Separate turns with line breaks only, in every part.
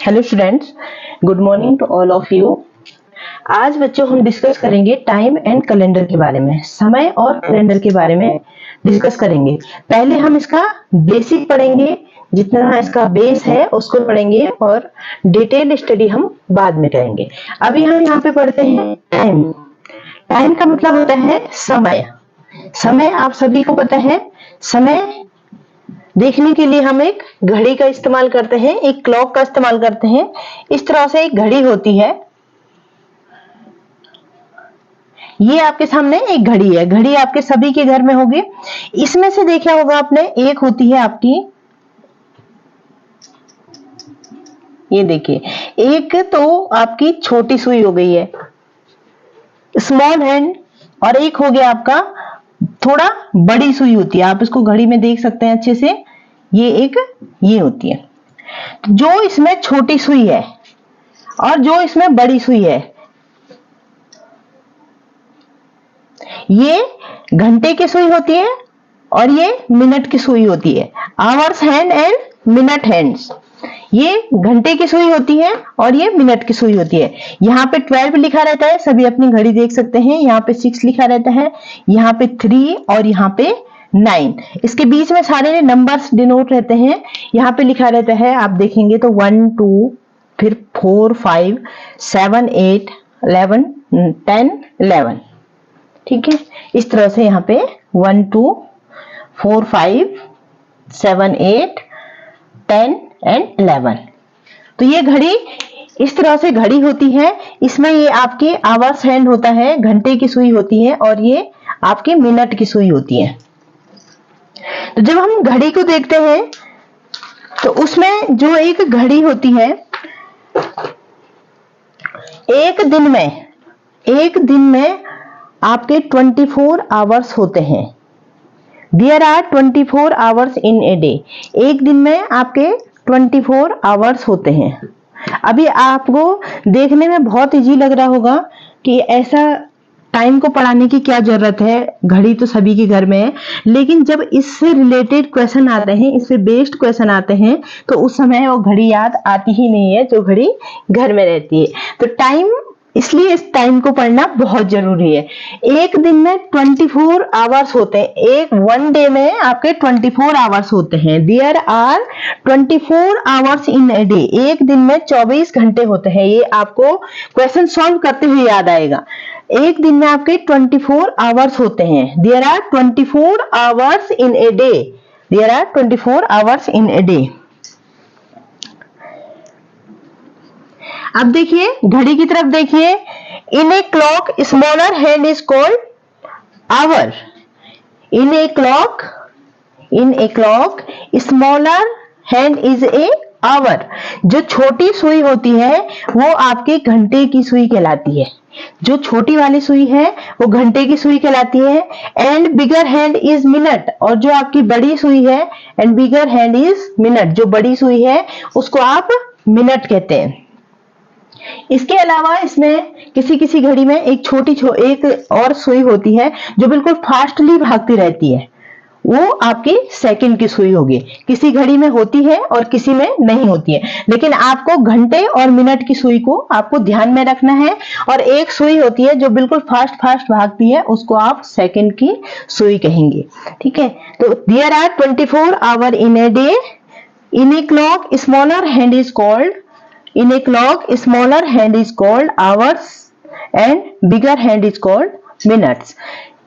Hello students, good morning to all of you. आज बच्चों हम डिस्कस करेंगे टाइम एंड कैलेंडर के बारे में, समय और कैलेंडर के बारे में डिस्कस करेंगे। पहले हम इसका बेसिक पढ़ेंगे, जितना इसका बेस है उसको पढ़ेंगे और डिटेल स्टडी हम बाद में करेंगे। अभी हम यहाँ पे पढ़ते हैं टाइम। टाइम का मतलब होता है समय। समय आप सभी को पता है। समय देखने के लिए हम एक घड़ी का इस्तेमाल करते हैं, एक क्लॉक का इस्तेमाल करते हैं। इस तरह से एक घड़ी होती है। ये आपके सामने एक घड़ी है। घड़ी आपके सभी के घर में होगी। इसमें से देखा होगा आपने, एक होती है आपकी, ये देखिए, एक तो आपकी छोटी सुई हो गई है, स्मॉल हैंड, और एक हो गया आपका थोड़ा बड़ी सुई होती है। आप इसको घड़ी में देख सकते हैं अच्छे से। ये होती है। जो इसमें छोटी सुई है और जो इसमें बड़ी सुई है, ये घंटे की सुई होती है और ये मिनट की सुई होती है। Hours hand and minute hands. ये घंटे की सुई होती है और ये मिनट की सुई होती है। यहाँ पे 12 लिखा रहता है, सभी अपनी घड़ी देख सकते हैं। यहाँ पे 6 लिखा रहता है, यहाँ पे 3 और यहाँ पे 9। इसके बीच में सारे नंबर्स डिनोट रहते हैं। यहाँ पे लिखा रहता है, आप देखेंगे तो 1 2 फिर 4 5 7 8 11 10 11। ठीक है, इस तरह से यहाँ पे 1 2 4 5 7 8 10 एंड 11। तो ये घड़ी इस तरह से घड़ी होती है। इसमें ये आपके आवर्स हैंड होता है, घंटे की सुई होती है, और ये आपके मिनट की सुई होती है। तो जब हम घड़ी को देखते हैं तो उसमें जो एक घड़ी होती है, एक दिन में आपके 24 आवर्स होते हैं। There are 24 hours in a day. एक दिन में आपके 24 आवर्स होते हैं। अभी आपको देखने में बहुत इजी लग रहा होगा कि ऐसा टाइम को पढ़ाने की क्या जरूरत है, घड़ी तो सभी के घर में है। लेकिन जब इससे रिलेटेड क्वेश्चन आते हैं, इससे बेस्ड क्वेश्चन आते हैं, तो उस समय वो घड़ी याद आती ही नहीं है जो घड़ी घर में रहती है। तो टाइम, इसलिए इस टाइम को पढ़ना बहुत जरूरी है। एक दिन में 24 आवर्स होते हैं। एक वन डे में आपके 24 आवर्स होते हैं। There are 24 hours in a day. एक दिन में 24 घंटे होते हैं। ये आपको क्वेश्चन सॉल्व करते हुए याद आएगा। एक दिन में आपके 24 आवर्स होते हैं। There are 24 hours in a day. There are 24 hours in a day. अब देखिए, घड़ी की तरफ देखिए। In a clock smaller hand is called hour. In a clock smaller hand is a hour. जो छोटी सुई होती है वो आपके घंटे की सुई कहलाती है। जो छोटी वाली सुई है वो घंटे की सुई कहलाती है। And bigger hand is minute. और जो आपकी बड़ी सुई है, and bigger hand is minute, जो बड़ी सुई है उसको आप मिनट कहते हैं। इसके अलावा इसमें किसी घड़ी में एक और सुई होती है जो बिल्कुल फास्टली भागती रहती है। वो आपकी सेकंड की सुई होगी। किसी घड़ी में होती है और किसी में नहीं होती है। लेकिन आपको घंटे और मिनट की सुई को आपको ध्यान में रखना है। और एक सुई होती है जो बिल्कुल फास्ट भागती है, उसको आप सेकंड की सुई कहेंगे। ठीक है, तो there are 24 hour in a day. In a clock smaller hand is called hours and bigger hand is called minutes.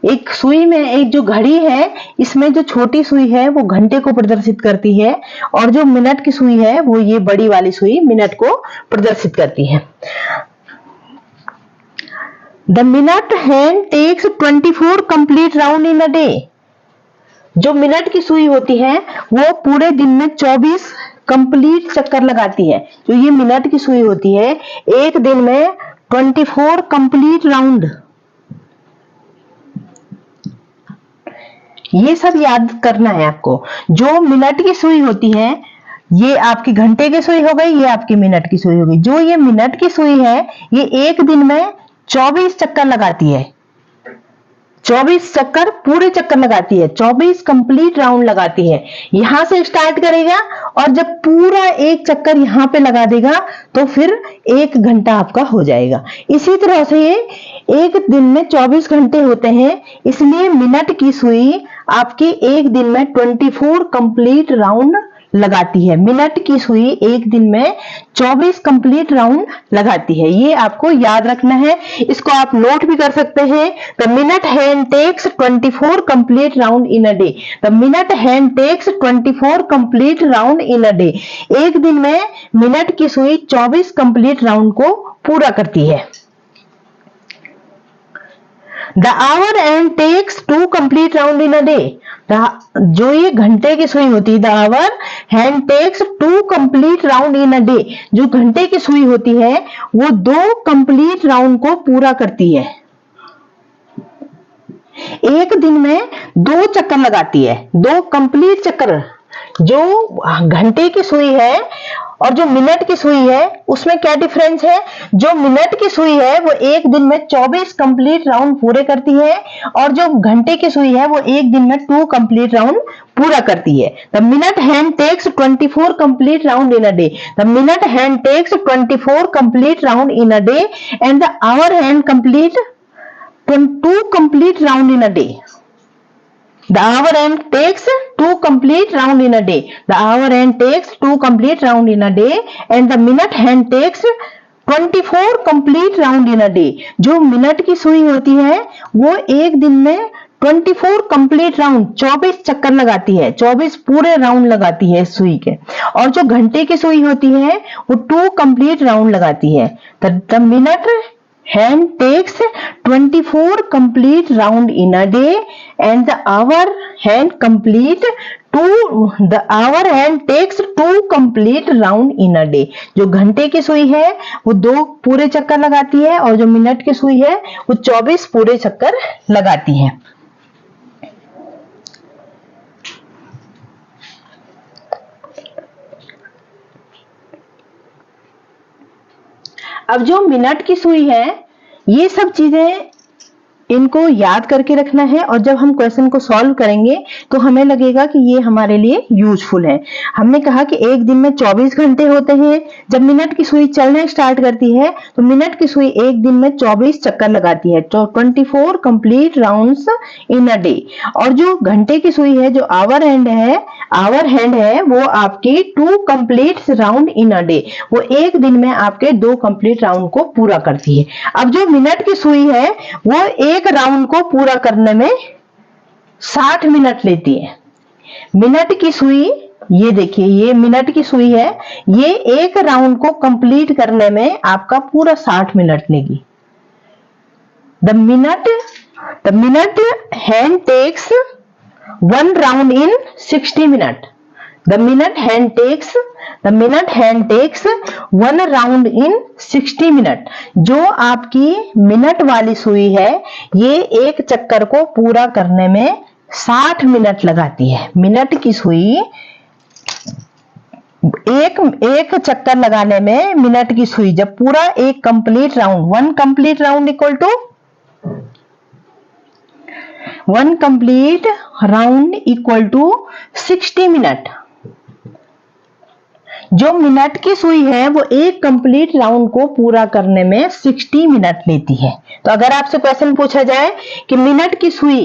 एक सुई में, एक जो घड़ी है, इसमें जो छोटी सुई है वो घंटे को प्रदर्शित करती है, और जो मिनट की सुई है वो ये बड़ी वाली सुई मिनट को प्रदर्शित करती है। The minute hand takes 24 complete round in a day. जो मिनट की सुई होती है वो पूरे दिन में 24 कंप्लीट चक्कर लगाती है। जो ये मिनट की सुई होती है, एक दिन में 24 कंप्लीट राउंड। ये सब याद करना है आपको। जो मिनट की सुई होती है, ये आपकी घंटे की सुई हो गई, ये आपकी मिनट की सुई हो गई। जो ये मिनट की सुई है, ये एक दिन में 24 चक्कर लगाती है। 24 चक्कर, पूरे चक्कर लगाती है, 24 कंप्लीट राउंड लगाती है। यहां से स्टार्ट करेगा और जब पूरा एक चक्कर यहां पे लगा देगा तो फिर 1 घंटा आपका हो जाएगा। इसी तरह से ये एक दिन में 24 घंटे होते हैं, इसलिए मिनट की सुई आपकी एक दिन में 24 कंप्लीट राउंड लगाती है। मिनट की सुई एक दिन में 24 कंप्लीट राउंड लगाती है, ये आपको याद रखना है। इसको आप नोट भी कर सकते हैं। The minute hand takes 24 complete round in a day. The minute hand takes 24 complete round in a day. एक दिन में मिनट की सुई 24 कंप्लीट राउंड को पूरा करती है। The hour hand takes 2 complete round in a day. जो ये घंटे की सुई होती है, the hour hand takes 2 complete round in a day. जो घंटे की सुई होती है वो 2 complete राउंड को पूरा करती है। एक दिन में 2 चक्कर लगाती है, 2 कंप्लीट चक्कर। जो घंटे की सुई है और जो मिनट की सुई है उसमें क्या डिफरेंस है? जो मिनट की सुई है वो एक दिन में 24 कंप्लीट राउंड पूरे करती है और जो घंटे की सुई है वो एक दिन में 2 कंप्लीट राउंड पूरा करती है। The minute hand takes 24 complete round in a day. The minute hand takes 24 complete round in a day and the hour hand complete 2 complete round in a day. The hour hand takes 2 complete round in a day. The hour hand takes 2 complete round in a day and the minute hand takes 24 complete round in a day. जो minute की सुई होती है वो एक दिन में 24 complete round, 24 चक्कर लगाती है, 24 पूरे राउंड लगाती है सुई के। और जो घंटे की सुई होती है वो 2 कंप्लीट राउंड लगाती है। The minute hand takes 24 complete round in a day and the hour hand takes 2 complete round in a day. जो घंटे की सुई है वो 2 पूरे चक्कर लगाती है और जो मिनट की सुई है वो 24 पूरे चक्कर लगाती है। अब जो मिनट की सुई है ये सब चीजें इनको याद करके रखना है और जब हम क्वेश्चन को सॉल्व करेंगे तो हमें लगेगा कि ये हमारे लिए यूजफुल है। हमने कहा कि एक दिन में 24 घंटे होते हैं। जब मिनट की सुई चलना स्टार्ट करती है तो मिनट की सुई एक दिन में 24 चक्कर लगाती है, 24 complete rounds in a day. और जो घंटे की सुई है, जो आवर हैंड है वो आपकी 2 complete round in a day. वो एक दिन में आपके 2 कंप्लीट राउंड को पूरा करती है। अब जो मिनट की सुई है वो एक राउंड को पूरा करने में 60 मिनट लेती है। मिनट की सुई, ये देखिए ये मिनट की सुई है, ये एक राउंड को कंप्लीट करने में आपका पूरा 60 मिनट लेगी। The minute hand takes 1 round in 60 minute. The minute hand takes 1 round in 60 minute. जो आपकी मिनट वाली सुई है ये एक चक्कर को पूरा करने में 60 मिनट लगाती है। मिनट की सुई एक चक्कर लगाने में मिनट की सुई जब पूरा एक complete round, 1 complete round equal to 1 complete round equal to 60 minute. जो मिनट की सुई है वो एक कंप्लीट राउंड को पूरा करने में 60 मिनट लेती है। तो अगर आपसे क्वेश्चन पूछा जाए कि मिनट की सुई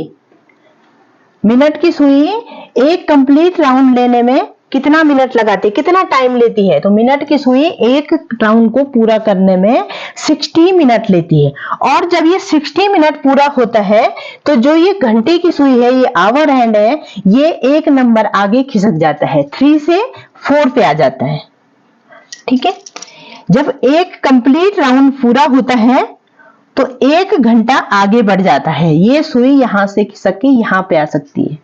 एक कंप्लीट राउंड लेने में कितना मिनट लगाती है, कितना टाइम लेती है, तो मिनट की सुई एक राउंड को पूरा करने में 60 मिनट लेती है। और जब ये 60 मिनट पूरा होता है तो जो ये घंटे की सुई है, ये आवर हैंड है, ये एक नंबर आगे खिसक जाता है, 3 से 4 पे आ जाता है। ठीक है, जब एक कंप्लीट राउंड पूरा होता है तो 1 घंटा आगे बढ़ जाता है। ये सुई यहां से खिसक के यहां पे आ सकती है,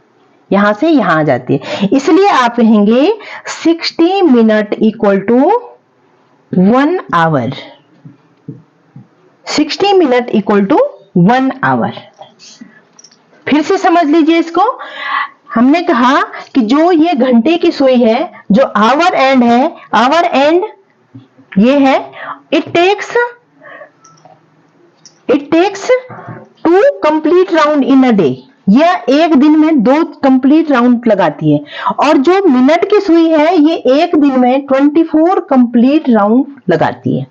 यहां से यहां आ जाती है। इसलिए आप कहेंगे 60 minute equal to 1 hour. 60 minute equal to 1 hour. फिर से समझ लीजिए इसको। हमने कहा कि जो ये घंटे की सुई है, जो आवर एंड है, आवर एंड ये है, it takes 2 complete round in a day, यह एक दिन में 2 कंप्लीट राउंड लगाती है। और जो मिनट की सुई है ये एक दिन में 24 कंप्लीट राउंड लगाती है।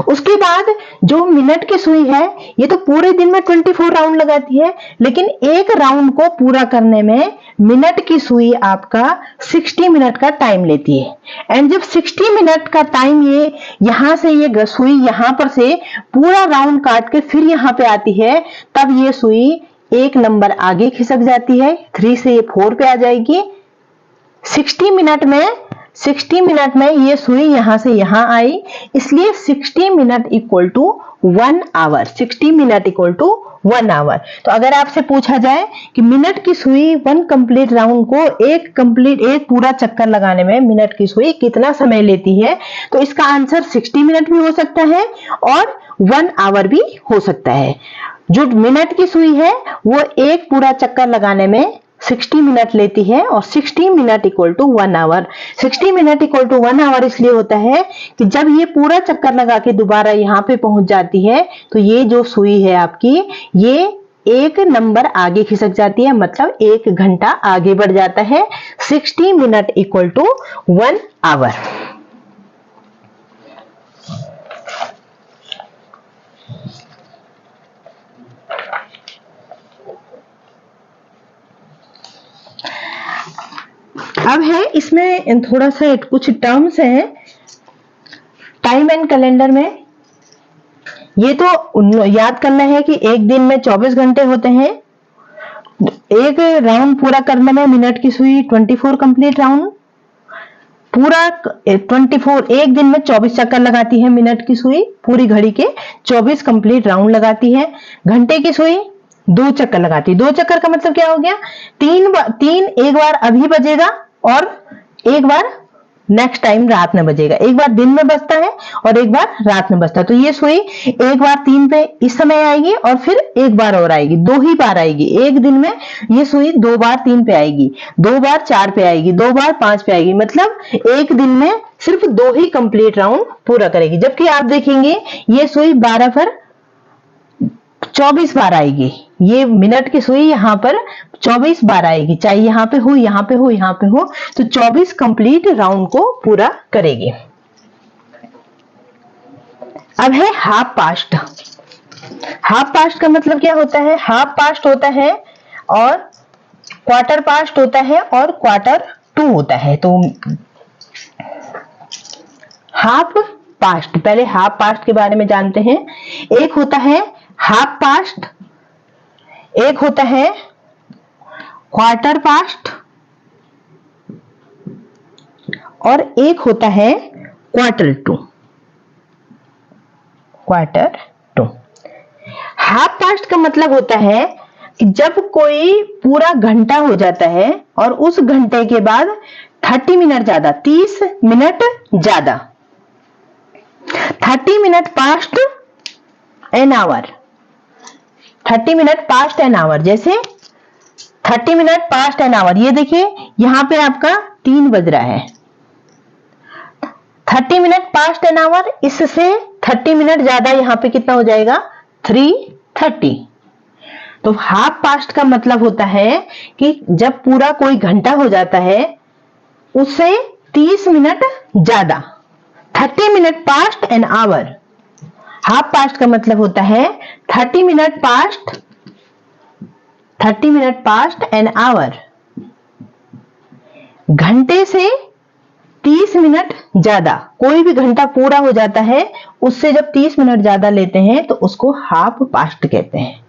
उसके बाद जो मिनट की सुई है ये तो पूरे दिन में 24 राउंड लगाती है, लेकिन एक राउंड को पूरा करने में मिनट की सुई आपका 60 मिनट का टाइम लेती है। एंड जब 60 मिनट का टाइम ये यहां से ये सुई यहां पर से पूरा राउंड काट के फिर यहां पे आती है, तब ये सुई एक नंबर आगे खिसक जाती है, 3 से ये 4 पे आ जाएगी। 60 मिनट में ये सुई यहां से यहां आई, इसलिए 60 minute equal to 1 hour. 60 minute equal to 1 hour. तो अगर आपसे पूछा जाए कि मिनट की सुई 1 कंप्लीट राउंड को एक पूरा चक्कर लगाने में मिनट की सुई कितना समय लेती है, तो इसका आंसर 60 मिनट भी हो सकता है और 1 आवर भी हो सकता है। जो मिनट की सुई है वो एक पूरा चक्कर लगाने में 60 मिनट लेती है और 60 minute equal to 1 hour. 60 minute equal to 1 hour इसलिए होता है कि जब ये पूरा चक्कर लगा के दोबारा यहाँ पे पहुंच जाती है तो ये जो सुई है आपकी ये एक नंबर आगे खिसक जाती है, मतलब 1 घंटा आगे बढ़ जाता है। 60 मिनट इक्वल टू 1 आवर। अब है इसमें थोड़ा सा कुछ टर्म्स हैं टाइम एंड कैलेंडर में। ये तो याद करना है कि एक दिन में 24 घंटे होते हैं। एक राउंड पूरा करने में मिनट की सुई 24 कंप्लीट राउंड पूरा 24 एक दिन में 24 चक्कर लगाती है मिनट की सुई, पूरी घड़ी के 24 कंप्लीट राउंड लगाती है। घंटे की सुई 2 चक्कर लगाती है। 2 चक्कर का मतलब क्या हो गया, 3 एक बार अभी बजेगा और एक बार नेक्स्ट टाइम रात में बजेगा। एक बार दिन में बजता है और एक बार रात में बजता है। तो ये सुई एक बार 3 पे इस समय आएगी और फिर एक बार और आएगी, 2 ही बार आएगी। एक दिन में ये सुई 2 बार 3 पे आएगी, 2 बार 4 पे आएगी, 2 बार 5 पे आएगी, मतलब एक दिन में सिर्फ 2 ही कंप्लीट राउंड पूरा करेगी। जबकि आप देखेंगे ये सुई 12 पर 24 बार आएगी। ये मिनट की सुई यहाँ पर 24 बार आएगी, चाहे यहाँ पे हो, यहाँ पे हो, यहाँ पे हो, तो 24 कंप्लीट राउंड को पूरा करेगी। अब है हाफ पास्ट। हाफ पास्ट का मतलब क्या होता है, हाफ पास्ट होता है और क्वार्टर पास्ट होता है और क्वार्टर 2 होता है। तो हाफ पास्ट, पहले हाफ पास्ट के बारे में जानते हैं। एक होता है हाफ पास्ट, एक होता है क्वार्टर पास्ट और एक होता है क्वार्टर 2। क्वार्टर 2 हाफ पास्ट का मतलब होता है कि जब कोई पूरा घंटा हो जाता है और उस घंटे के बाद 30 मिनट ज्यादा, 30 मिनट ज्यादा, 30 minute past an our, 30 minute past an our. जैसे 30 मिनट पास्ट एन आवर, ये देखिए यहां पे आपका 3 बज रहा है। 30 मिनट पास्ट एन आवर, इससे 30 मिनट ज्यादा यहां पे कितना हो जाएगा, 3:30। तो हाफ पास्ट का मतलब होता है कि जब पूरा कोई घंटा हो जाता है उससे 30 मिनट ज्यादा, 30 minute past an our. Half past का मतलब होता है 30 मिनट पास्ट एन आवर। घंटे से 30 मिनट ज्यादा, कोई भी घंटा पूरा हो जाता है उससे जब 30 मिनट ज्यादा लेते हैं तो उसको हाफ पास्ट कहते हैं।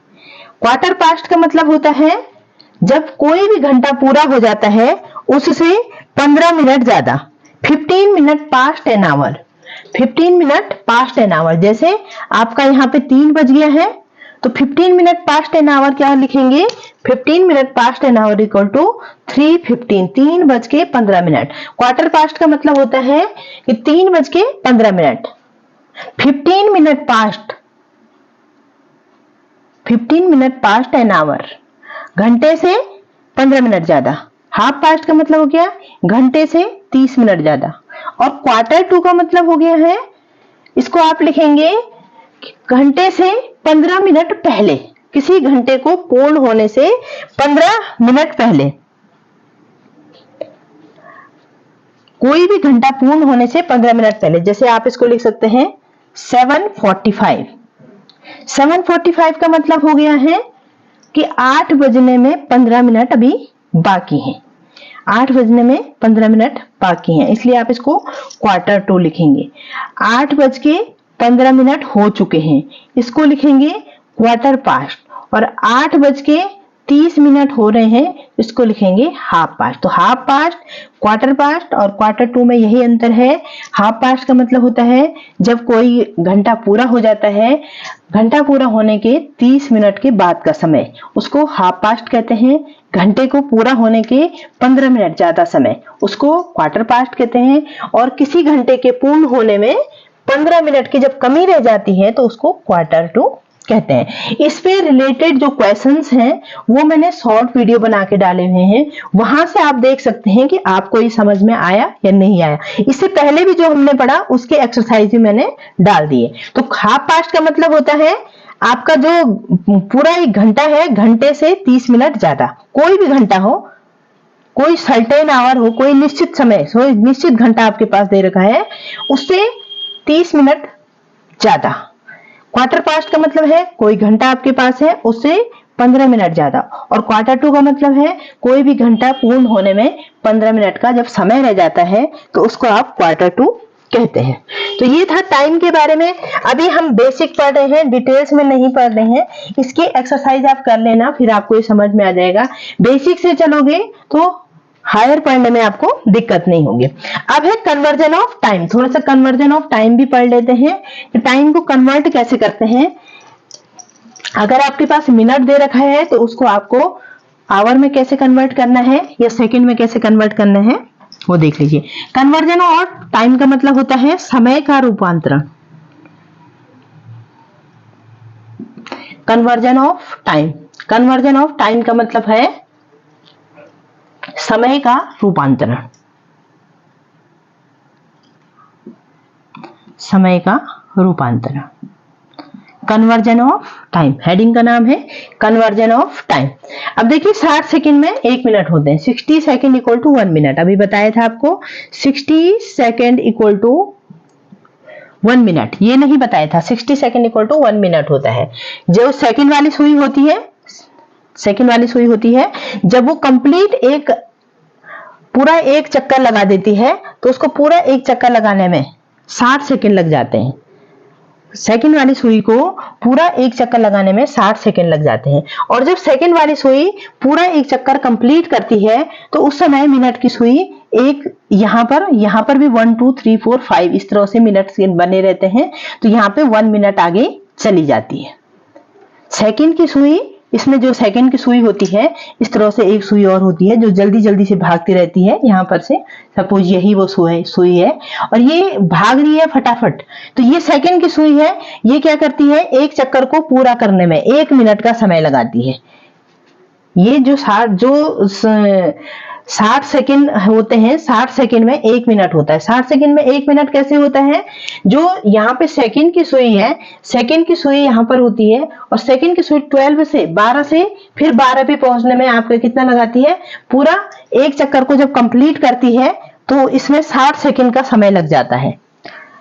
क्वार्टर पास्ट का मतलब होता है जब कोई भी घंटा पूरा हो जाता है उससे 15 मिनट ज्यादा, 15 minute past an our. 15 minute past an our, जैसे आपका यहाँ पे 3 बज गया है तो 15 मिनट पास्ट एन आवर क्या लिखेंगे, 15 minute past an hour equal to 3:15, 3:15। Quarter past का मतलब होता है कि 3:15 minute. 15 minute past an hour, घंटे से 15 मिनट ज्यादा। हाफ पास्ट का मतलब हो गया घंटे से 30 मिनट ज्यादा। और क्वार्टर 2 का मतलब हो गया है, इसको आप लिखेंगे घंटे से 15 मिनट पहले। किसी घंटे को पूर्ण होने से 15 मिनट पहले, कोई भी घंटा पूर्ण होने से 15 मिनट पहले, जैसे आप इसको लिख सकते हैं 7:45। 7:45 का मतलब हो गया है कि 8 बजने में 15 मिनट अभी बाकी हैं। 8 बजने में 15 मिनट बाकी हैं, इसलिए आप इसको क्वार्टर टू लिखेंगे। 8:15 हो चुके हैं, इसको लिखेंगे क्वार्टर पास्ट। और 8:30 हो रहे हैं, इसको लिखेंगे हाफ पास्ट। तो हाफ पास्ट, क्वार्टर पास्ट और क्वार्टर टू में यही अंतर है। हाफ पास्ट का मतलब होता है जब कोई घंटा पूरा हो जाता है, घंटा पूरा होने के 30 मिनट के बाद का समय, उसको हाफ पास्ट कहते हैं। घंटे को पूरा होने के 15 मिनट ज्यादा समय, उसको क्वार्टर पास्ट कहते हैं। और किसी घंटे के पूर्ण होने में 15 मिनट की जब कमी रह जाती है तो उसको क्वार्टर टू कहते हैं। इस पे रिलेटेड जो क्वेश्चंस हैं वो मैंने शॉर्ट वीडियो बना के डाले हुए हैं, वहां से आप देख सकते हैं कि आपको ये समझ में आया या नहीं आया। इससे पहले भी जो हमने पढ़ा उसके एक्सरसाइज भी मैंने डाल दिए। तो हाफ पास्ट का मतलब होता है आपका जो पूरा एक घंटा है, घंटे से 30 मिनट ज्यादा, कोई भी घंटा हो, कोई सर्टेन आवर हो, कोई निश्चित समय, निश्चित घंटा आपके पास दे रखा है, उससे 30 मिनट ज्यादा। क्वार्टर पास्ट का मतलब है कोई घंटा आपके पास है, उससे 15 मिनट ज्यादा। और क्वार्टर टू का मतलब है कोई भी घंटा पूर्ण होने में 15 मिनट का जब समय रह जाता है तो उसको आप क्वार्टर टू कहते हैं। तो ये था टाइम के बारे में। अभी हम बेसिक पढ़ रहे हैं, डिटेल्स में नहीं पढ़ रहे हैं। इसकी एक्सरसाइज आप कर लेना, फिर आपको ये समझ में आ जाएगा। बेसिक से चलोगे तो हायर पढ़ने में आपको दिक्कत नहीं होगी। अब है कन्वर्जन ऑफ टाइम। थोड़ा सा कन्वर्जन ऑफ टाइम भी पढ़ लेते हैं कि टाइम को कन्वर्ट कैसे करते हैं। अगर आपके पास मिनट दे रखा है तो उसको आपको आवर में कैसे कन्वर्ट करना है या सेकंड में कैसे कन्वर्ट करना है वो देख लीजिए। कन्वर्जन ऑफ टाइम का मतलब होता है समय का रूपांतरण। Conversion of time, conversion of time का मतलब है समय का रूपांतरण। समय का रूपांतरण, कन्वर्जन ऑफ टाइम, हेडिंग का नाम है कन्वर्जन ऑफ टाइम। अब देखिए 60 सेकंड में 1 मिनट होते हैं। 60 सेकंड इक्वल टू 1 मिनट। अभी बताया था आपको 60 सेकंड इक्वल टू 1 मिनट, ये नहीं बताया था। 60 सेकंड इक्वल टू 1 मिनट होता है। जो सेकंड वाली सुई होती है, सेकंड वाली सुई होती है, जब वो कंप्लीट पूरा एक चक्कर लगा देती है तो उसको पूरा एक चक्कर लगाने में 60 सेकंड लग जाते हैं। सेकंड वाली सुई को पूरा एक चक्कर लगाने में 60 सेकंड लग जाते हैं। और जब सेकंड वाली सुई पूरा एक चक्कर कंप्लीट करती है तो उस समय मिनट की सुई एक यहाँ पर भी 1 2 3 4 5 इस तरह से मिनट बने रहते हैं, तो यहाँ पे 1 मिनट आगे चली जाती है। सेकंड की सुई, इसमें जो सेकंड की सुई होती है, इस तरह से एक सुई और होती है जो जल्दी जल्दी से भागती रहती है। यहाँ पर से सपोज यही वो सुई है और ये भाग रही है फटाफट, तो ये सेकंड की सुई है। ये क्या करती है, एक चक्कर को पूरा करने में 1 मिनट का समय लगाती है। ये जो 60 सेकंड होते हैं, 60 सेकंड में 1 मिनट होता है। 60 सेकंड में 1 मिनट कैसे होता है, जो यहाँ पे सेकंड की सुई है, सेकंड की सुई यहाँ पर होती है और सेकंड की सुई 12 से 12 पे पहुंचने में आपको कितना लगाती है, पूरा एक चक्कर को जब कंप्लीट करती है तो इसमें 60 सेकंड का समय लग जाता है।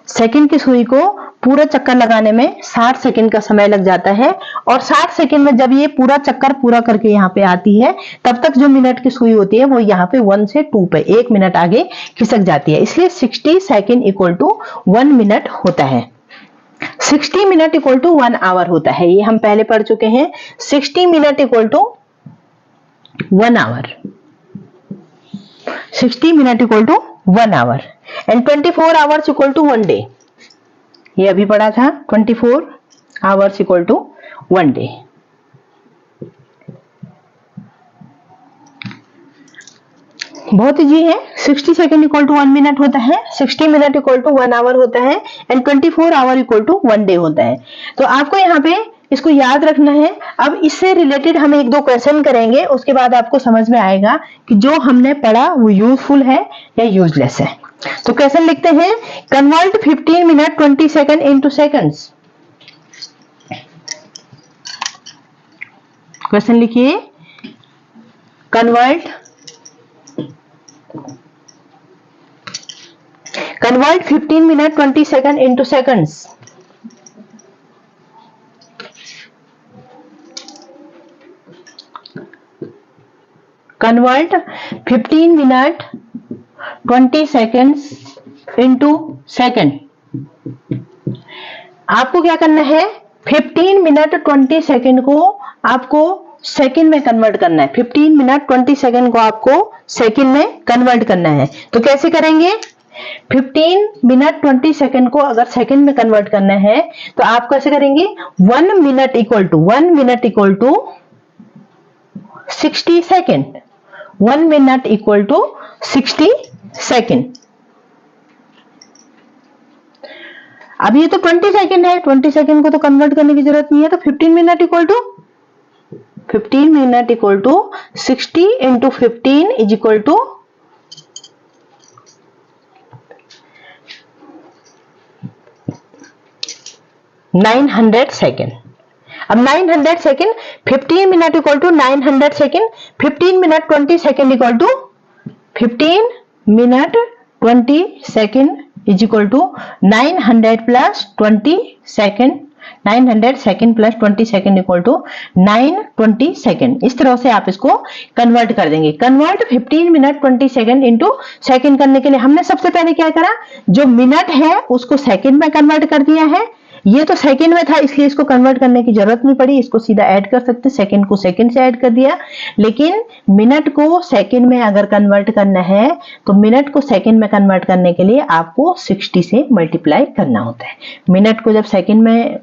सेकंड की सुई को पूरा चक्कर लगाने में 60 सेकंड का समय लग जाता है। और 60 सेकंड में जब ये पूरा चक्कर पूरा करके यहाँ पे आती है, तब तक जो मिनट की सुई होती है वो यहाँ पे 1 से 2 पे 1 मिनट आगे खिसक जाती है। इसलिए 60 सेकंड इक्वल टू 1 मिनट होता है। 60 मिनट इक्वल टू 1 आवर होता है, ये हम पहले पढ़ चुके हैं। 60 minute equal to 1 hour, 60 minute equal to 1 hour and 24 hours equal to 1 day. ये अभी पढ़ा था, 24 आवर्स इक्वल टू 1 डे। बहुत इजी है। 60 सेकंड इक्वल टू 1 मिनट होता है, 60 मिनट इक्वल टू 1 आवर होता है and 24 hour equal to 1 day होता है। तो आपको यहाँ पे इसको याद रखना है। अब इससे रिलेटेड हम 1-2 क्वेश्चन करेंगे, उसके बाद आपको समझ में आएगा कि जो हमने पढ़ा वो यूजफुल है या यूजलेस है। तो क्वेश्चन लिखते हैं, convert 15 minute 20 second into seconds. Question लिखिए, convert 15 minute 20 second into seconds. Convert 15 minute 20 seconds into second. आपको क्या करना है, 15 मिनट 20 सेकंड को आपको सेकंड में कन्वर्ट करना है। 15 मिनट 20 सेकंड को आपको सेकंड में कन्वर्ट करना है। तो कैसे करेंगे, 15 मिनट 20 सेकंड को अगर सेकंड में कन्वर्ट करना है तो आप कैसे करेंगे, 1 minute equal to 60 second. 1 minute equal to 60 second. अब ये तो 20 सेकंड है, 20 सेकंड को तो कन्वर्ट करने की जरूरत नहीं है। तो 15 minute equal to 60 into 15 is equal to 900 second. अब 900 second, 15 minute equal to 900 second, 15 minute 20 second equal to 15 minute 20 second is equal to 900 plus 20 second. 900 second plus 20 second equal to 920 second. इस तरह से आप इसको कन्वर्ट कर देंगे। Convert 15 minute 20 second into second करने के लिए हमने सबसे पहले क्या करा, जो मिनट है उसको सेकेंड में कन्वर्ट कर दिया है। ये तो सेकंड में था इसलिए इसको कन्वर्ट करने की जरूरत नहीं पड़ी, इसको सीधा ऐड कर सकते, सेकंड को सेकंड से ऐड कर दिया। लेकिन मिनट को सेकंड में अगर कन्वर्ट करना है तो मिनट को सेकंड में कन्वर्ट करने के लिए आपको 60 से मल्टीप्लाई करना होता है। मिनट को जब सेकंड में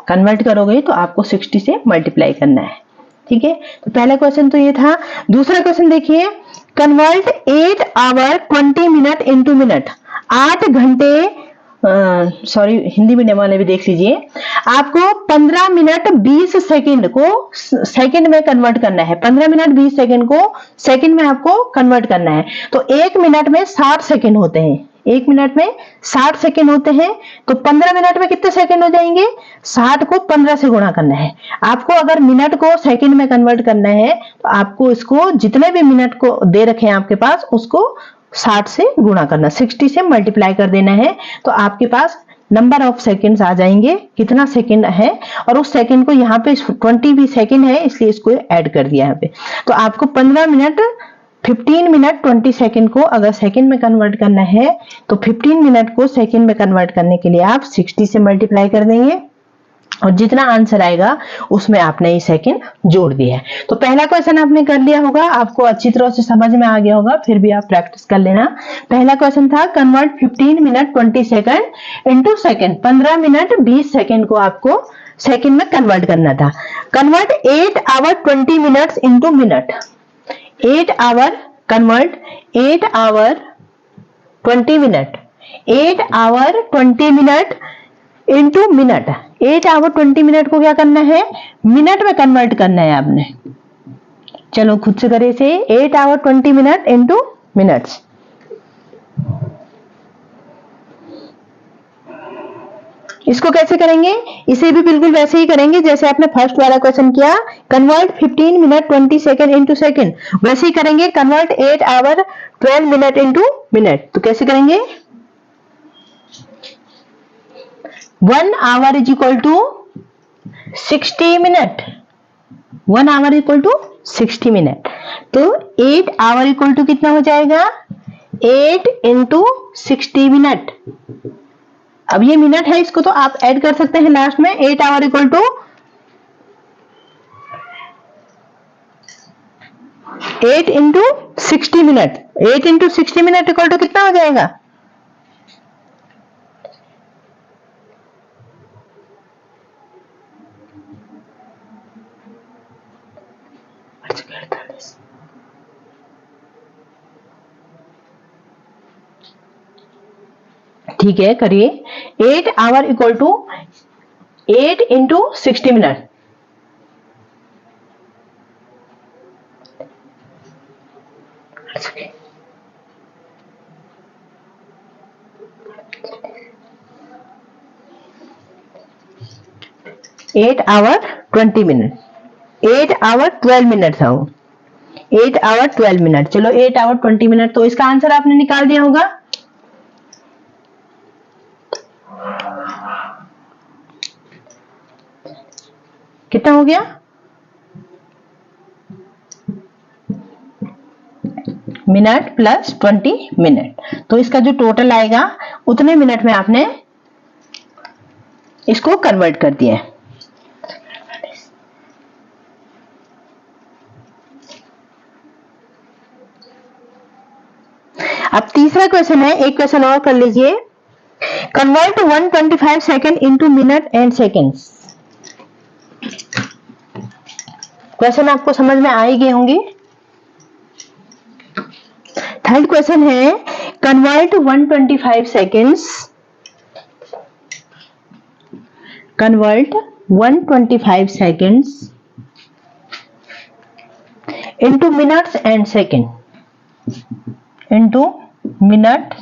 कन्वर्ट करोगे तो आपको 60 से मल्टीप्लाई करना है। ठीक है, तो पहला क्वेश्चन तो ये था। दूसरा क्वेश्चन देखिए, convert 8 hour 20 minute into minute. 8 घंटे, सॉरी हिंदी मीडियम वाले भी देख लीजिए, आपको 15 मिनट 20 सेकंड को सेकंड में कन्वर्ट करना है। 15 मिनट 20 सेकंड को सेकंड में आपको कन्वर्ट करना है। तो 1 मिनट में 60 सेकंड होते हैं। 1 मिनट में 60 सेकंड होते हैं, तो 15 मिनट में कितने सेकंड हो जाएंगे, 60 को 15 से गुणा करना है। आपको अगर मिनट को सेकंड में कन्वर्ट करना है तो आपको इसको जितने भी मिनट को दे रखे हैं आपके पास उसको 60 से गुणा करना, 60 से मल्टीप्लाई कर देना है। तो आपके पास नंबर ऑफ सेकंड्स आ जाएंगे, कितना सेकंड है, और उस सेकंड को यहाँ पे 20 भी सेकंड है इसलिए इसको ऐड कर दिया यहाँ पे। तो आपको 15 मिनट 15 मिनट 20 सेकंड को अगर सेकंड में कन्वर्ट करना है तो 15 मिनट को सेकंड में कन्वर्ट करने के लिए आप 60 से मल्टीप्लाई कर देंगे और जितना आंसर आएगा उसमें आपने ये सेकंड जोड़ दिया है। तो पहला क्वेश्चन आपने कर लिया होगा, आपको अच्छी तरह से समझ में आ गया होगा, फिर भी आप प्रैक्टिस कर लेना। पहला क्वेश्चन था convert 15 minute 20 second into second. 15 minute 20 second को आपको सेकंड में कन्वर्ट करना था। Convert 8 hour 20 minutes into minute. 8 hour, convert 8 hour 20 minute, 8 hour 20 minute into minute. 8 hour 20 minute को क्या करना है, मिनट में कन्वर्ट करना है आपने। चलो खुद से करें इसे, 8 आवर 20 मिनट इनटू मिनट्स। इसको कैसे करेंगे, इसे भी बिल्कुल वैसे ही करेंगे जैसे आपने फर्स्ट वाला क्वेश्चन किया, convert 15 minute 20 second into second, वैसे ही करेंगे। Convert 8 hour 12 minute into minute. तो कैसे करेंगे, 1 hour is equal to 60 minute. 1 hour equal to 60 minute. तो 8 आवर इक्वल टू कितना हो जाएगा, 8 इंटू 60 मिनट। अब ये मिनट है, इसको तो आप ऐड कर सकते हैं लास्ट में। 8 hour equal to 8 into 60 minute. 8 into 60 minute equal to कितना हो जाएगा, 48। ठीक है, करिए। 8 hour equal to 8 into 60 minute. Eight hour 20 minute. 8 hour 12 minute था वो, 8 आवर 12 मिनट। चलो 8 आवर 20 मिनट, तो इसका आंसर आपने निकाल दिया होगा। कितना हो गया? मिनट प्लस 20 मिनट, तो इसका जो टोटल आएगा उतने मिनट में आपने इसको कन्वर्ट कर दिया है। अब तीसरा क्वेश्चन है, एक क्वेश्चन और कर लीजिए। Convert 125 second into minute and seconds. Question आपको समझ में आ ही गए होंगे। थर्ड क्वेश्चन है, convert 125 seconds, convert 125 seconds into minutes and second, into minute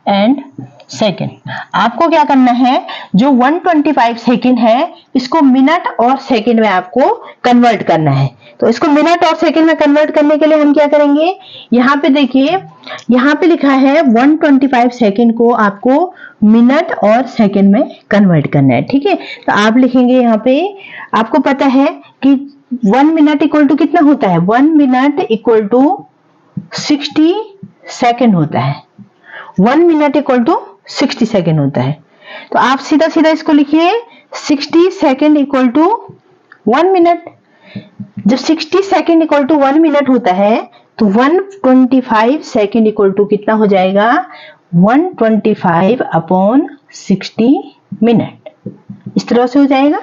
and second. आपको क्या करना है, जो 125 सेकेंड है इसको मिनट और सेकेंड में आपको कन्वर्ट करना है। तो इसको मिनट और सेकेंड में कन्वर्ट करने के लिए हम क्या करेंगे, यहाँ पे देखिए, यहाँ पे लिखा है 125 सेकेंड को आपको मिनट और सेकेंड में कन्वर्ट करना है, ठीक है। तो आप लिखेंगे यहाँ पे, आपको पता है कि 1 मिनट इक्वल टू कितना होता है, 1 मिनट इक्वल टू 60 सेकेंड होता है, 1 मिनट इक्वल टू 60 सेकेंड होता है। तो आप सीधा सीधा इसको लिखिए, 60 सेकेंड इक्वल टू 1 मिनट। जब 60 सेकेंड इक्वल टू 1 मिनट होता है तो 125 सेकेंड इक्वल टू कितना हो जाएगा, 125 अपॉन 60 मिनट। इस तरह से हो जाएगा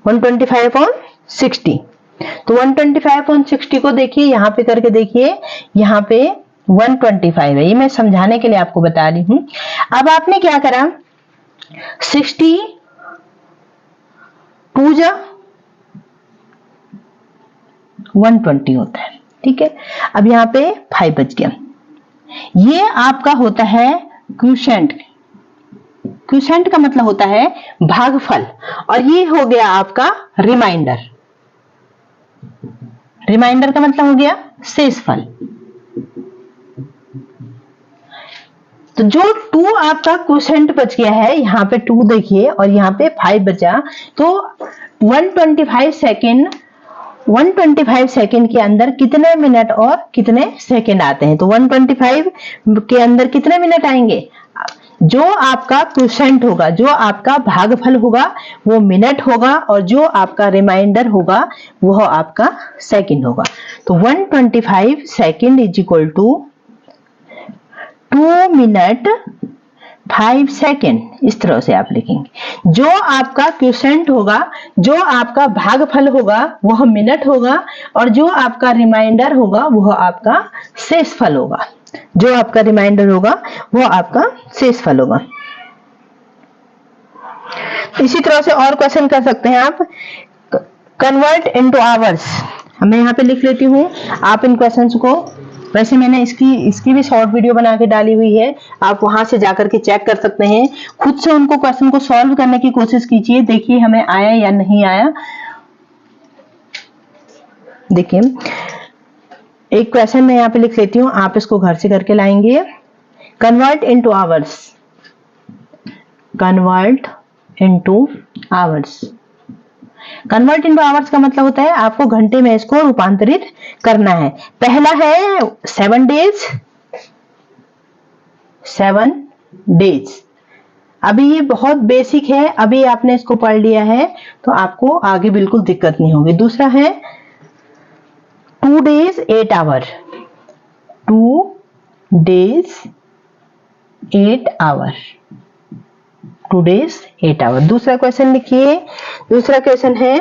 125 अपॉन 60। तो 125 अपॉन 60 को देखिए, यहाँ पे करके देखिए, यहाँ पे 125 है, ये मैं समझाने के लिए आपको बता रही हूं। अब आपने क्या करा, 60 2 जा 120 होता है, ठीक है। अब यहाँ पे 5 बच गया। ये आपका होता है क्वोशिएंट। क्वोशिएंट का मतलब होता है भागफल, और ये हो गया आपका रिमाइंडर। रिमाइंडर का मतलब हो गया शेषफल। तो जो 2 आपका क्वोशिएंट बच गया है, यहाँ पे 2 देखिए और यहाँ पे 5 बचा, तो 125 सेकेंड के अंदर कितने मिनट और कितने सेकेंड आते हैं। तो 125 के अंदर कितने मिनट आएंगे, जो आपका क्वोशिएंट होगा, जो आपका भागफल होगा वो मिनट होगा, और जो आपका रिमाइंडर होगा वो आपका सेकेंड होगा। तो 125 second is equal to 2 minute 5 second. इस तरह से आप लिखेंगे। जो आपका क्वोशिएंट होगा, जो आपका भागफल होगा वह मिनट होगा, और जो आपका रिमाइंडर होगा वह आपका शेषफल होगा। जो आपका रिमाइंडर होगा वो आपका शेषफल होगा। इसी तरह से और क्वेश्चन कर सकते हैं आप। कन्वर्ट इनटू आवर्स, मैं यहाँ पे लिख लेती हूँ, आप इन क्वेश्चंस को, वैसे मैंने इसकी भी शॉर्ट वीडियो बना के डाली हुई है, आप वहां से जाकर के चेक कर सकते हैं। खुद से उनको क्वेश्चन को सॉल्व करने की कोशिश कीजिए, देखिए हमें आया या नहीं आया। देखिए एक क्वेश्चन मैं यहाँ पे लिख लेती हूँ, आप इसको घर से करके लाएंगे। Convert into hours, convert into hours. Convert into hours का मतलब होता है आपको घंटे में इसको रूपांतरित करना है। पहला है 7 डेज, 7 डेज। अभी ये बहुत बेसिक है, अभी आपने इसको पढ़ लिया है तो आपको आगे बिल्कुल दिक्कत नहीं होगी। दूसरा है 2 days 8 hour, 2 days 8 hour, 2 days 8 hour. दूसरा क्वेश्चन लिखिए। दूसरा क्वेश्चन है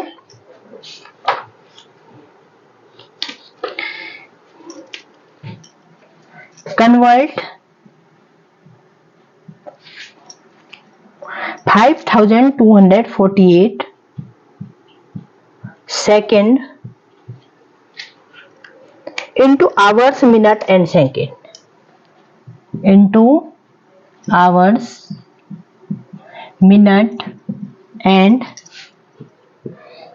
convert 5248 second into hours, minute and second, into hours, minute and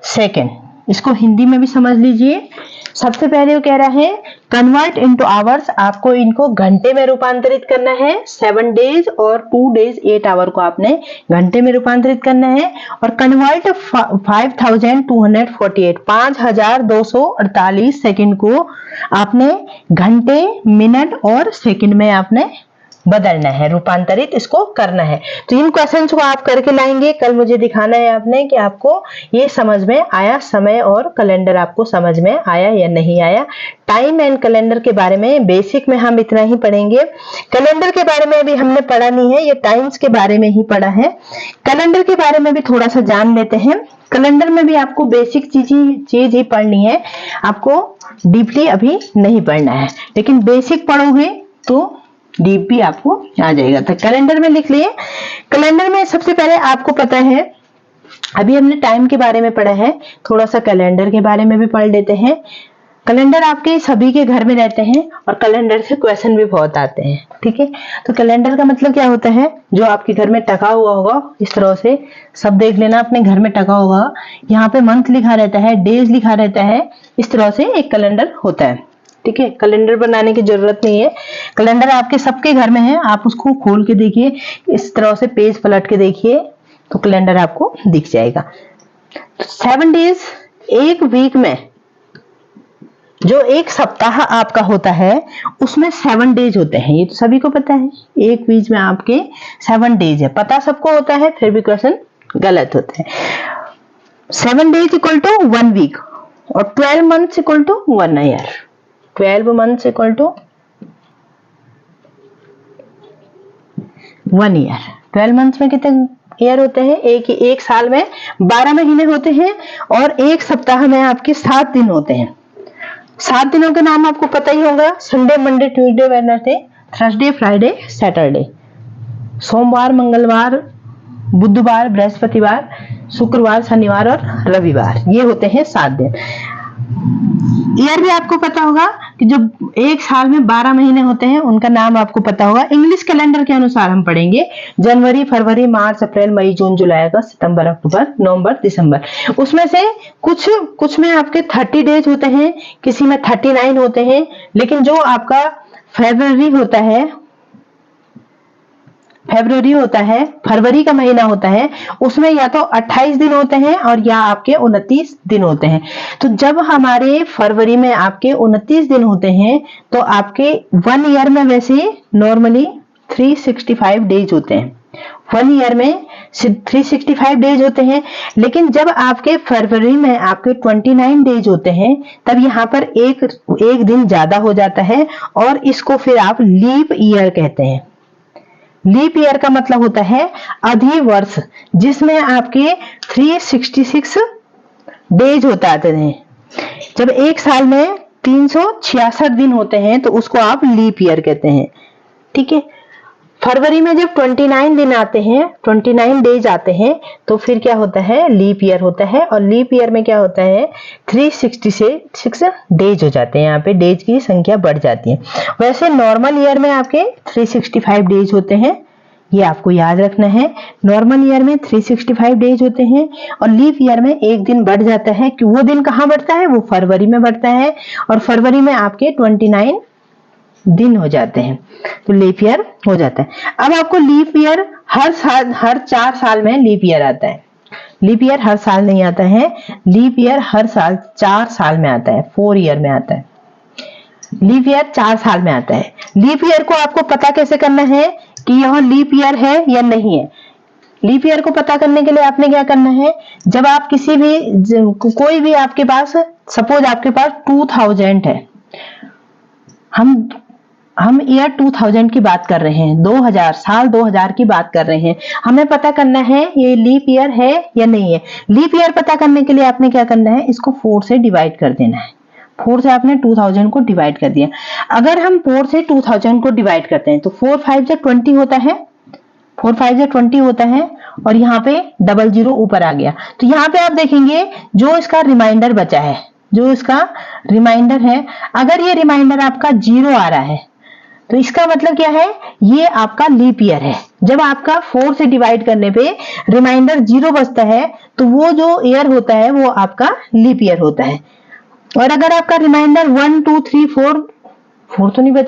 second। इसको हिंदी में भी समझ लीजिए। सबसे पहले वो कह रहा है कन्वर्ट इनटू आवर्स, आपको इनको घंटे में रूपांतरित करना है। 7 डेज और 2 डेज 8 आवर को आपने घंटे में रूपांतरित करना है। और कन्वर्ट 5248 5248 सेकंड को आपने घंटे, मिनट और सेकंड में आपने बदलना है, रूपांतरित इसको करना है। तो इन क्वेश्चंस को आप करके लाएंगे। कल मुझे दिखाना है आपने कि आपको ये समझ में आया, समय और कैलेंडर आपको समझ में आया या नहीं आया। टाइम एंड कैलेंडर के बारे में बेसिक में हम इतना ही पढ़ेंगे। कैलेंडर के बारे में अभी हमने पढ़ा नहीं है, ये टाइम्स के बारे में ही पढ़ा है। कैलेंडर के बारे में भी थोड़ा सा जान लेते हैं। कैलेंडर में भी आपको बेसिक चीज ही पढ़नी है, आपको डीपली अभी नहीं पढ़ना है, लेकिन बेसिक पढ़ोगे तो डीप भी आपको आ जाएगा। तो कैलेंडर में लिख लिए। कैलेंडर में सबसे पहले आपको पता है, अभी हमने टाइम के बारे में पढ़ा है, थोड़ा सा कैलेंडर के बारे में भी पढ़ लेते हैं। कैलेंडर आपके सभी के घर में रहते हैं और कैलेंडर से क्वेश्चन भी बहुत आते हैं, ठीक है। तो कैलेंडर का मतलब क्या होता है, जो आपके घर में टका हुआ होगा, इस तरह से सब देख लेना, अपने घर में टका होगा, यहाँ पे मंथ लिखा रहता है, डेज लिखा रहता है, इस तरह से एक कैलेंडर होता है, ठीक है। कैलेंडर बनाने की जरूरत नहीं है, कैलेंडर आपके सबके घर में है। आप उसको खोल के देखिए, इस तरह से पेज पलट के देखिए तो कैलेंडर आपको दिख जाएगा। तो 7 डेज, एक वीक में जो एक सप्ताह आपका होता है उसमें 7 डेज होते हैं, ये तो सभी को पता है। एक वीक में आपके 7 डेज है, पता सबको होता है, फिर भी क्वेश्चन गलत होते हैं। 7 डेज इक्वल टू 1 वीक और 12 months equal to 1 year. 12 months equal to 1 year. 12 months में कितने ईयर होते हैं? एक साल में 12 महीने होते हैं और एक सप्ताह में आपके 7 दिन होते हैं। 7 दिनों के नाम आपको पता ही होगा, Sunday, Monday, Tuesday, Wednesday, Thursday, Friday, Saturday. सोमवार, मंगलवार, बुधवार, बृहस्पतिवार, शुक्रवार, शनिवार और रविवार, ये होते हैं 7 दिन। ईयर भी आपको पता होगा कि जो एक साल में 12 महीने होते हैं उनका नाम आपको पता होगा। इंग्लिश कैलेंडर के अनुसार हम पढ़ेंगे जनवरी, फरवरी, मार्च, अप्रैल, मई, जून, जुलाई, अगस्त, सितंबर, अक्टूबर, नवंबर, दिसंबर। उसमें से कुछ में आपके 30 डेज होते हैं, किसी में 39 होते हैं, लेकिन जो आपका फरवरी होता है, फरवरी का महीना होता है, उसमें या तो 28 दिन होते हैं और या आपके 29 दिन होते हैं। तो जब हमारे फरवरी में आपके 29 दिन होते हैं तो आपके 1 ईयर में वैसे नॉर्मली 365 डेज होते हैं। 1 ईयर में 365 डेज होते हैं, लेकिन जब आपके फरवरी में आपके 29 डेज होते हैं तब यहाँ पर एक दिन ज्यादा हो जाता है और इसको फिर आप लीप ईयर कहते हैं। लीप ईयर का मतलब होता है अधिवर्ष, जिसमें आपके 366 डेज होता है। जब एक साल में 366 दिन होते हैं तो उसको आप लीप ईयर कहते हैं, ठीक है। फरवरी में जब 29 दिन आते हैं, 29 डेज आते हैं, तो फिर क्या होता है, लीप ईयर होता है। और लीप ईयर में क्या होता है, 366 डेज हो जाते हैं, यहाँ पे डेज की संख्या बढ़ जाती है। वैसे नॉर्मल ईयर में आपके 365 डेज होते हैं, ये आपको याद रखना है। नॉर्मल ईयर में 365 डेज होते हैं और लीप ईयर में एक दिन बढ़ जाता है। कि वो दिन कहाँ बढ़ता है, वो फरवरी में बढ़ता है और फरवरी में आपके 29 दिन हो जाते हैं, तो लीप ईयर हो जाता है। अब आपको लीप ईयर हर 4 साल में लीप ईयर आता है। लीप ईयर हर साल नहीं आता है, लीप ईयर हर साल 4 साल में आता है, 4 ईयर में आता है। लीप ईयर 4 साल में आता है। लीप ईयर को आपको पता कैसे करना है कि यह लीप ईयर है या नहीं है। लीप ईयर को पता करने के लिए आपने क्या करना है, जब आप कोई भी आपके पास, सपोज आपके पास 2000 है, हम ईयर 2000 की बात कर रहे हैं, 2000 साल 2000 की बात कर रहे हैं। हमें पता करना है ये लीप ईयर है या नहीं है। लीप ईयर पता करने के लिए आपने क्या करना है, इसको 4 से डिवाइड कर देना है। 4 से आपने 2000 को डिवाइड कर दिया। अगर हम 4 से 2000 को डिवाइड करते हैं तो 4 5 से 20 होता है, 4 5 से 20 होता है और यहाँ पे 00 ऊपर आ गया। तो यहाँ पे आप देखेंगे जो इसका रिमाइंडर बचा है, जो इसका रिमाइंडर है, अगर ये रिमाइंडर आपका 0 आ रहा है तो इसका मतलब क्या है, ये आपका लीप ईयर है। जब आपका 4 से डिवाइड करने पे रिमाइंडर 0 बचता है तो वो जो ईयर होता है वो आपका लीप ईयर होता है। और अगर आपका रिमाइंडर 1 2 3 4 तो नहीं बचा